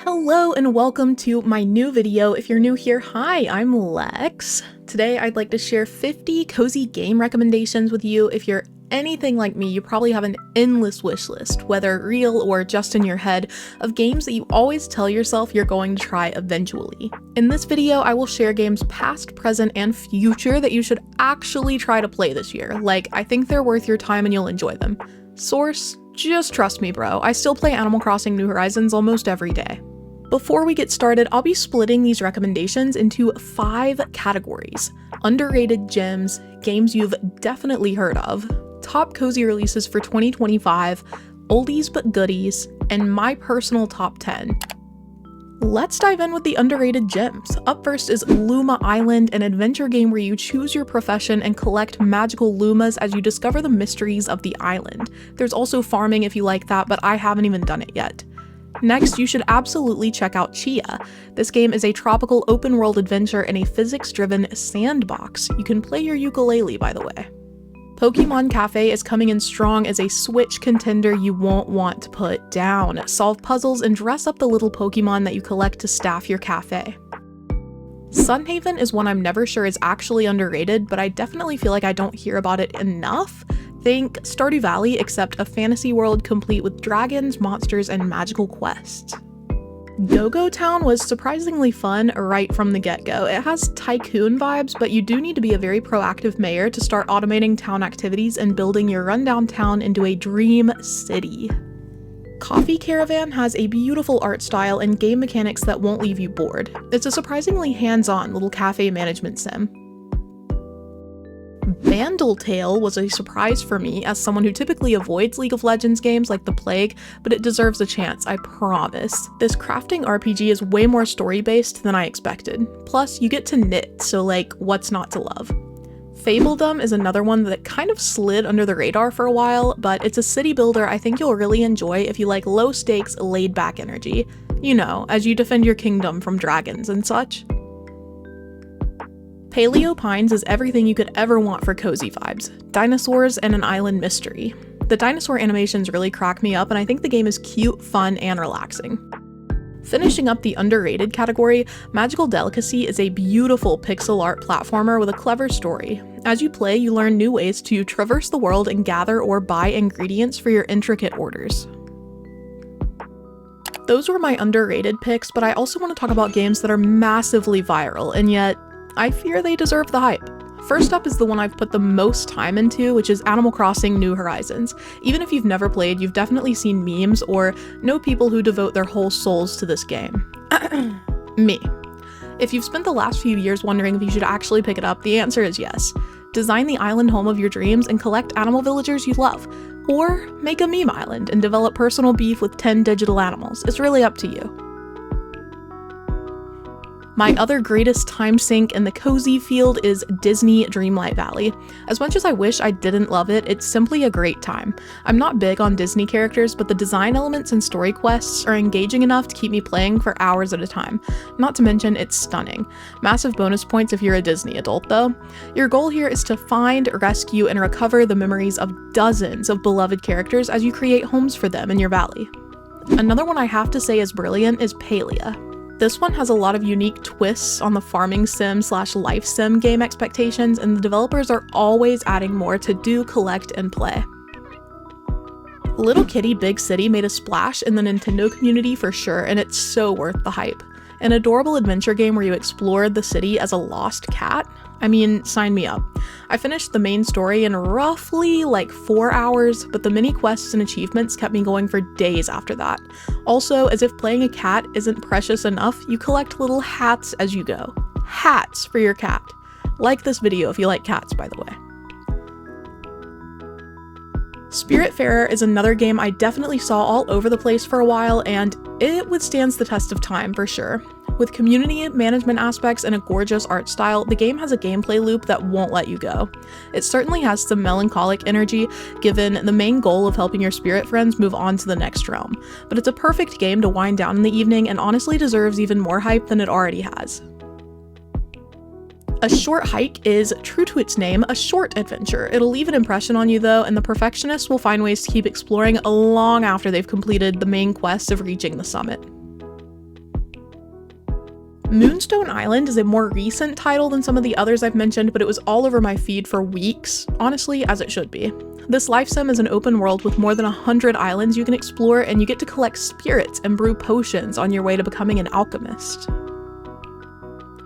Hello and welcome to my new video. If you're new here, hi, I'm Lex. Today I'd like to share 50 cozy game recommendations with you. If you're anything like me, you probably have an endless wish list, whether real or just in your head, of games that you always tell yourself you're going to try eventually. In this video, I will share games past, present, and future that you should actually try to play this year. Like, I think they're worth your time and you'll enjoy them. Source? Just trust me, bro. I still play Animal Crossing New Horizons almost every day. Before we get started, I'll be splitting these recommendations into 5 categories. Underrated gems, games you've definitely heard of, top cozy releases for 2025, oldies but goodies, and my personal top 10. Let's dive in with the underrated gems. Up first is Luma Island, an adventure game where you choose your profession and collect magical Lumas as you discover the mysteries of the island. There's also farming if you like that, but I haven't even done it yet. Next, you should absolutely check out Chia. This game is a tropical open-world adventure in a physics-driven sandbox. You can play your ukulele, by the way. Pokemon Cafe is coming in strong as a Switch contender you won't want to put down. Solve puzzles and dress up the little Pokemon that you collect to staff your cafe. Sunhaven is one I'm never sure is actually underrated, but I definitely feel like I don't hear about it enough. Think Stardew Valley, except a fantasy world complete with dragons, monsters, and magical quests. Go-Go Town was surprisingly fun right from the get-go. It has tycoon vibes, but you do need to be a very proactive mayor to start automating town activities and building your rundown town into a dream city. Coffee Caravan has a beautiful art style and game mechanics that won't leave you bored. It's a surprisingly hands-on little cafe management sim. Vandal Tale was a surprise for me as someone who typically avoids League of Legends games like the plague, but it deserves a chance, I promise. This crafting RPG is way more story-based than I expected. Plus, you get to knit, so like, what's not to love? Fabledom is another one that kind of slid under the radar for a while, but it's a city builder I think you'll really enjoy if you like low-stakes, laid-back energy. You know, as you defend your kingdom from dragons and such. Paleo Pines is everything you could ever want for cozy vibes. Dinosaurs and an island mystery. The dinosaur animations really crack me up, and I think the game is cute, fun, and relaxing. Finishing up the underrated category, Magical Delicacy is a beautiful pixel art platformer with a clever story. As you play, you learn new ways to traverse the world and gather or buy ingredients for your intricate orders. Those were my underrated picks, but I also want to talk about games that are massively viral, and yet I fear they deserve the hype. First up is the one I've put the most time into, which is Animal Crossing New Horizons. Even if you've never played, you've definitely seen memes or know people who devote their whole souls to this game. Me. If you've spent the last few years wondering if you should actually pick it up, the answer is yes. Design the island home of your dreams and collect animal villagers you love. Or make a meme island and develop personal beef with 10 digital animals. It's really up to you. My other greatest time sink in the cozy field is Disney Dreamlight Valley. As much as I wish I didn't love it, it's simply a great time. I'm not big on Disney characters, but the design elements and story quests are engaging enough to keep me playing for hours at a time. Not to mention, it's stunning. Massive bonus points if you're a Disney adult, though. Your goal here is to find, rescue, and recover the memories of dozens of beloved characters as you create homes for them in your valley. Another one I have to say is brilliant is Palia. This one has a lot of unique twists on the farming sim / life sim game expectations, and the developers are always adding more to do, collect, and play. Little Kitty Big City made a splash in the Nintendo community for sure, and it's so worth the hype. An adorable adventure game where you explore the city as a lost cat? I mean, sign me up. I finished the main story in roughly like 4 hours, but the mini quests and achievements kept me going for days after that. Also, as if playing a cat isn't precious enough, you collect little hats as you go. Hats for your cat. Like this video if you like cats, by the way. Spiritfarer is another game I definitely saw all over the place for a while, and it withstands the test of time for sure. With community management aspects and a gorgeous art style, the game has a gameplay loop that won't let you go. It certainly has some melancholic energy, given the main goal of helping your spirit friends move on to the next realm, but it's a perfect game to wind down in the evening and honestly deserves even more hype than it already has. A short hike is, true to its name, a short adventure. It'll leave an impression on you though, and the perfectionists will find ways to keep exploring long after they've completed the main quest of reaching the summit. Moonstone Island is a more recent title than some of the others I've mentioned, but it was all over my feed for weeks, honestly, as it should be. This life sim is an open world with more than 100 islands you can explore, and you get to collect spirits and brew potions on your way to becoming an alchemist.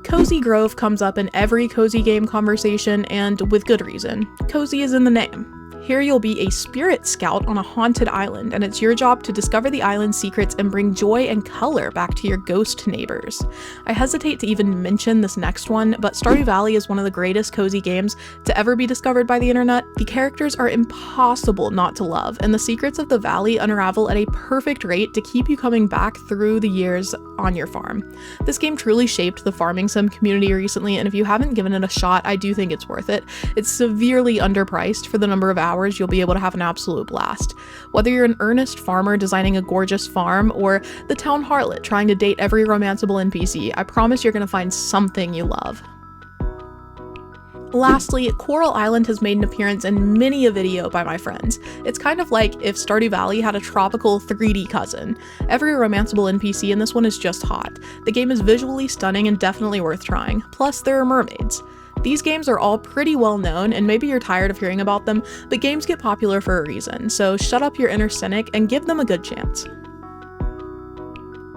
Cozy Grove comes up in every cozy game conversation, and with good reason. Cozy is in the name. Here you'll be a spirit scout on a haunted island, and it's your job to discover the island's secrets and bring joy and color back to your ghost neighbors. I hesitate to even mention this next one, but Stardew Valley is one of the greatest cozy games to ever be discovered by the internet. The characters are impossible not to love, and the secrets of the valley unravel at a perfect rate to keep you coming back through the years on your farm. This game truly shaped the farming sim community recently, and if you haven't given it a shot, I do think it's worth it. It's severely underpriced for the number of hours you'll be able to have an absolute blast. Whether you're an earnest farmer designing a gorgeous farm, or the town harlot trying to date every romanceable NPC, I promise you're gonna find something you love. Lastly, Coral Island has made an appearance in many a video by my friends. It's kind of like if Stardew Valley had a tropical 3D cousin. Every romanceable NPC in this one is just hot. The game is visually stunning and definitely worth trying. Plus, there are mermaids. These games are all pretty well known, and maybe you're tired of hearing about them, but games get popular for a reason, so shut up your inner cynic and give them a good chance.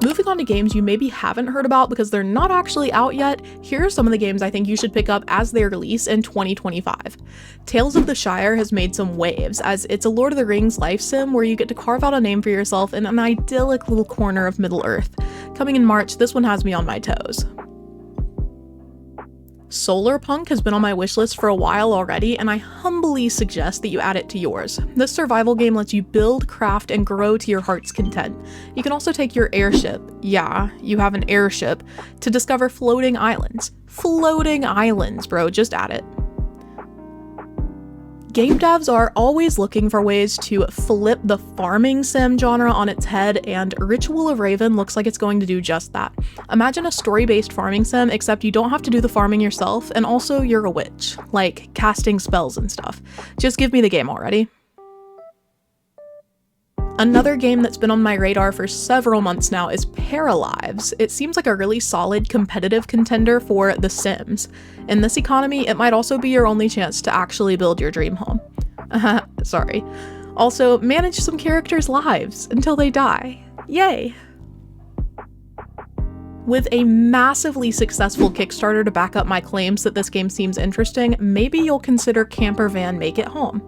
Moving on to games you maybe haven't heard about because they're not actually out yet, here are some of the games I think you should pick up as they release in 2025. Tales of the Shire has made some waves, as it's a Lord of the Rings life sim where you get to carve out a name for yourself in an idyllic little corner of Middle-earth. Coming in March, this one has me on my toes. Solarpunk has been on my wishlist for a while already, and I humbly suggest that you add it to yours. This survival game lets you build, craft, and grow to your heart's content. You can also take your airship, yeah, you have an airship, to discover floating islands. Floating islands, bro, just add it. Game devs are always looking for ways to flip the farming sim genre on its head, and Ritual of Raven looks like it's going to do just that. Imagine a story-based farming sim, except you don't have to do the farming yourself, and also you're a witch, like casting spells and stuff. Just give me the game already. Another game that's been on my radar for several months now is Paralives. It seems like a really solid competitive contender for The Sims. In this economy, it might also be your only chance to actually build your dream home. Sorry. Also, manage some characters' lives until they die. Yay! With a massively successful Kickstarter to back up my claims that this game seems interesting, maybe you'll consider Camper Van Make It Home.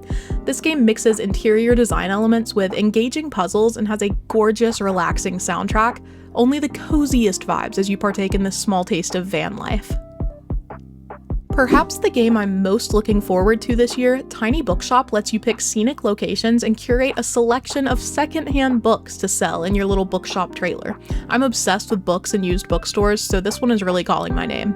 This game mixes interior design elements with engaging puzzles and has a gorgeous, relaxing soundtrack. Only the coziest vibes as you partake in this small taste of van life. Perhaps the game I'm most looking forward to this year, Tiny Bookshop lets you pick scenic locations and curate a selection of secondhand books to sell in your little bookshop trailer. I'm obsessed with books and used bookstores, so this one is really calling my name.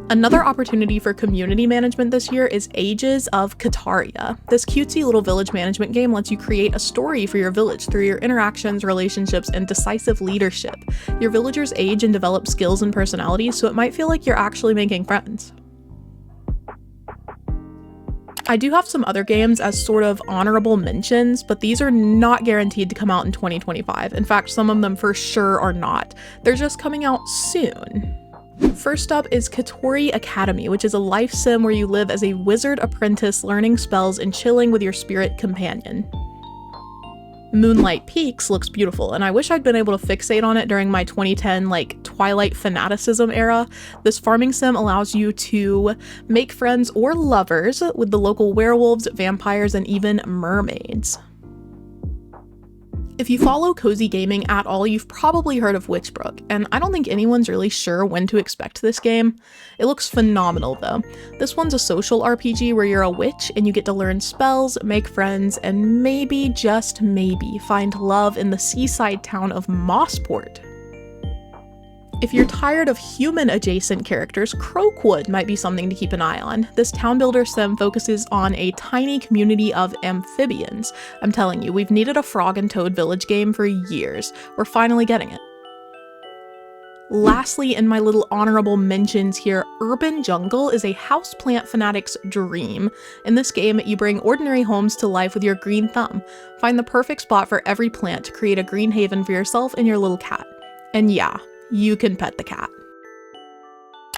Another opportunity for community management this year is Ages of Kataria. This cutesy little village management game lets you create a story for your village through your interactions, relationships, and decisive leadership. Your villagers age and develop skills and personalities, so it might feel like you're actually making friends. I do have some other games as sort of honorable mentions, but these are not guaranteed to come out in 2025. In fact, some of them for sure are not. They're just coming out soon. First up is Katori Academy, which is a life sim where you live as a wizard apprentice learning spells and chilling with your spirit companion. Moonlight Peaks looks beautiful, and I wish I'd been able to fixate on it during my 2010 Twilight fanaticism era. This farming sim allows you to make friends or lovers with the local werewolves, vampires, and even mermaids. If you follow cozy gaming at all, you've probably heard of Witchbrook, and I don't think anyone's really sure when to expect this game. It looks phenomenal though. This one's a social RPG where you're a witch and you get to learn spells, make friends, and maybe, just maybe, find love in the seaside town of Mossport. If you're tired of human-adjacent characters, Croakwood might be something to keep an eye on. This town builder sim focuses on a tiny community of amphibians. I'm telling you, we've needed a frog and toad village game for years. We're finally getting it. Lastly, in my little honorable mentions here, Urban Jungle is a houseplant fanatic's dream. In this game, you bring ordinary homes to life with your green thumb. Find the perfect spot for every plant to create a green haven for yourself and your little cat. And yeah, you can pet the cat.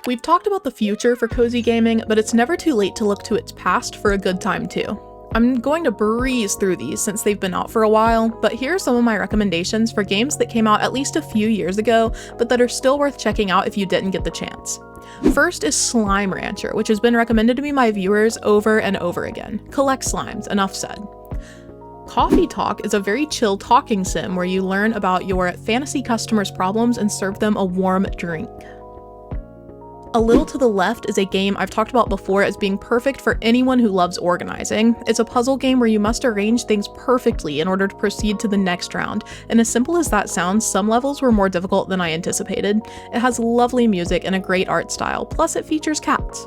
We've talked about the future for cozy gaming, but it's never too late to look to its past for a good time too. I'm going to breeze through these since they've been out for a while, but here are some of my recommendations for games that came out at least a few years ago, but that are still worth checking out if you didn't get the chance. First is Slime Rancher, which has been recommended to me by viewers over and over again. Collect slimes, enough said. Coffee Talk is a very chill talking sim where you learn about your fantasy customers' problems and serve them a warm drink. A Little to the Left is a game I've talked about before as being perfect for anyone who loves organizing. It's a puzzle game where you must arrange things perfectly in order to proceed to the next round, and as simple as that sounds, some levels were more difficult than I anticipated. It has lovely music and a great art style, plus it features cats.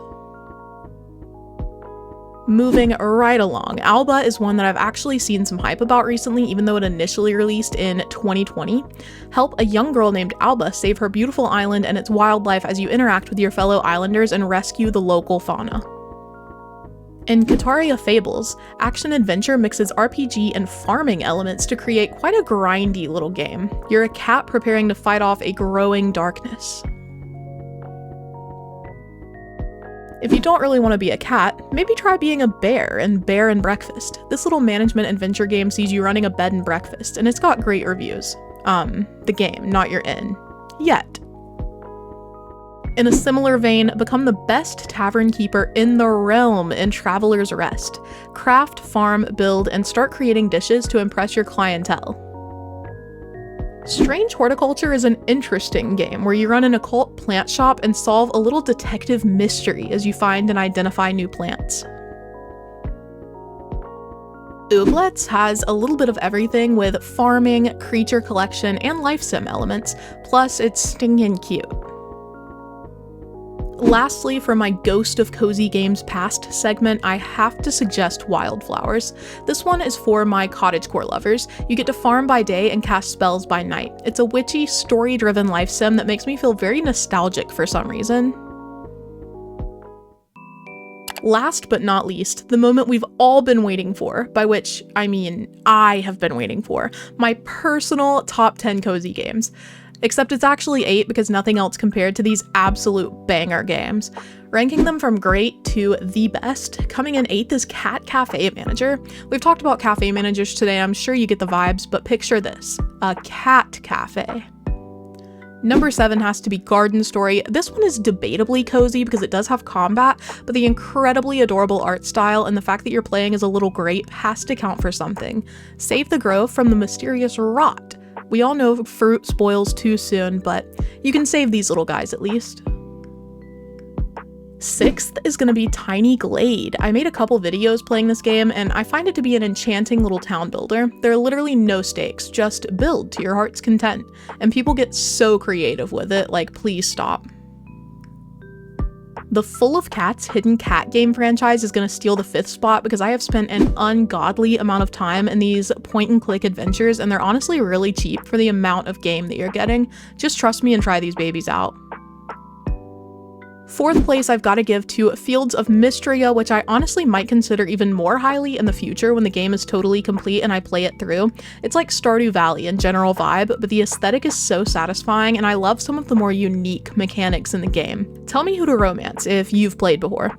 Moving right along, Alba is one that I've actually seen some hype about recently, even though it initially released in 2020. Help a young girl named Alba save her beautiful island and its wildlife as you interact with your fellow islanders and rescue the local fauna. In Kataria Fables, action-adventure mixes RPG and farming elements to create quite a grindy little game. You're a cat preparing to fight off a growing darkness. If you don't really want to be a cat, maybe try being a bear in Bear and Breakfast. This little management adventure game sees you running a bed and breakfast, and it's got great reviews. The game, not your inn. Yet. In a similar vein, become the best tavern keeper in the realm in Traveler's Rest. Craft, farm, build, and start creating dishes to impress your clientele. Strange Horticulture is an interesting game where you run an occult plant shop and solve a little detective mystery as you find and identify new plants. Ooblets has a little bit of everything with farming, creature collection, and life sim elements, plus it's stinking cute. Lastly, for my Ghost of Cozy Games Past segment, I have to suggest Wildflowers. This one is for my cottagecore lovers. You get to farm by day and cast spells by night. It's a witchy, story-driven life sim that makes me feel very nostalgic for some reason. Last but not least, the moment we've all been waiting for, by which I mean I have been waiting for, my personal top 10 cozy games. Except it's actually 8 because nothing else compared to these absolute banger games. Ranking them from great to the best, coming in 8th is Cat Cafe Manager. We've talked about cafe managers today, I'm sure you get the vibes, but picture this, a cat cafe. Number 7 has to be Garden Story. This one is debatably cozy because it does have combat, but the incredibly adorable art style and the fact that you're playing as a little grape has to count for something. Save the grove from the mysterious rot. We all know fruit spoils too soon, but you can save these little guys at least. 6th is gonna be Tiny Glade. I made a couple videos playing this game, and I find it to be an enchanting little town builder. There are literally no stakes, just build to your heart's content. And people get so creative with it, like please stop. The Full of Cats hidden cat game franchise is going to steal the 5th spot because I have spent an ungodly amount of time in these point-and-click adventures, and they're honestly really cheap for the amount of game that you're getting. Just trust me and try these babies out. 4th place I've got to give to Fields of Mystria, which I honestly might consider even more highly in the future when the game is totally complete and I play it through. It's like Stardew Valley in general vibe, but the aesthetic is so satisfying and I love some of the more unique mechanics in the game. Tell me who to romance if you've played before.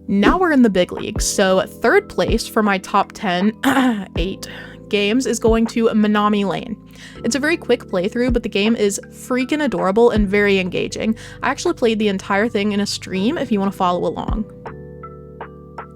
Now we're in the big leagues, so 3rd place for my top 10, 8 games is going to Minami Lane. It's a very quick playthrough, but the game is freaking adorable and very engaging. I actually played the entire thing in a stream if you want to follow along.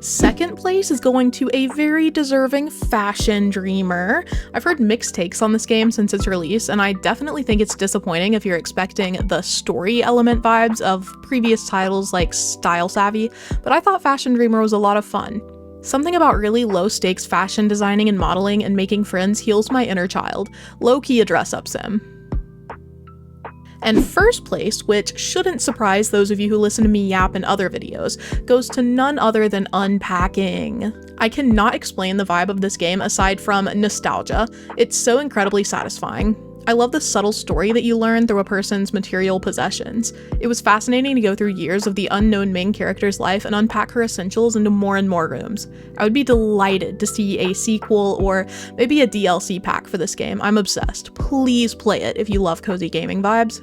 2nd place is going to a very deserving Fashion Dreamer. I've heard mixed takes on this game since its release, and I definitely think it's disappointing if you're expecting the story element vibes of previous titles like Style Savvy, but I thought Fashion Dreamer was a lot of fun. Something about really low-stakes fashion designing and modeling and making friends heals my inner child. Low-key a dress-up sim. And 1st place, which shouldn't surprise those of you who listen to me yap in other videos, goes to none other than Unpacking. I cannot explain the vibe of this game aside from nostalgia. It's so incredibly satisfying. I love the subtle story that you learn through a person's material possessions. It was fascinating to go through years of the unknown main character's life and unpack her essentials into more and more rooms. I would be delighted to see a sequel or maybe a DLC pack for this game. I'm obsessed. Please play it if you love cozy gaming vibes.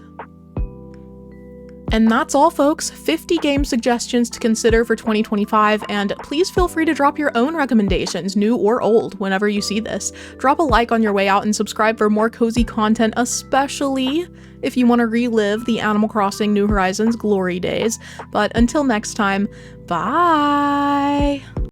And that's all, folks. 50 game suggestions to consider for 2025, and please feel free to drop your own recommendations, new or old, whenever you see this. Drop a like on your way out and subscribe for more cozy content, especially if you want to relive the Animal Crossing New Horizons glory days. But until next time, bye!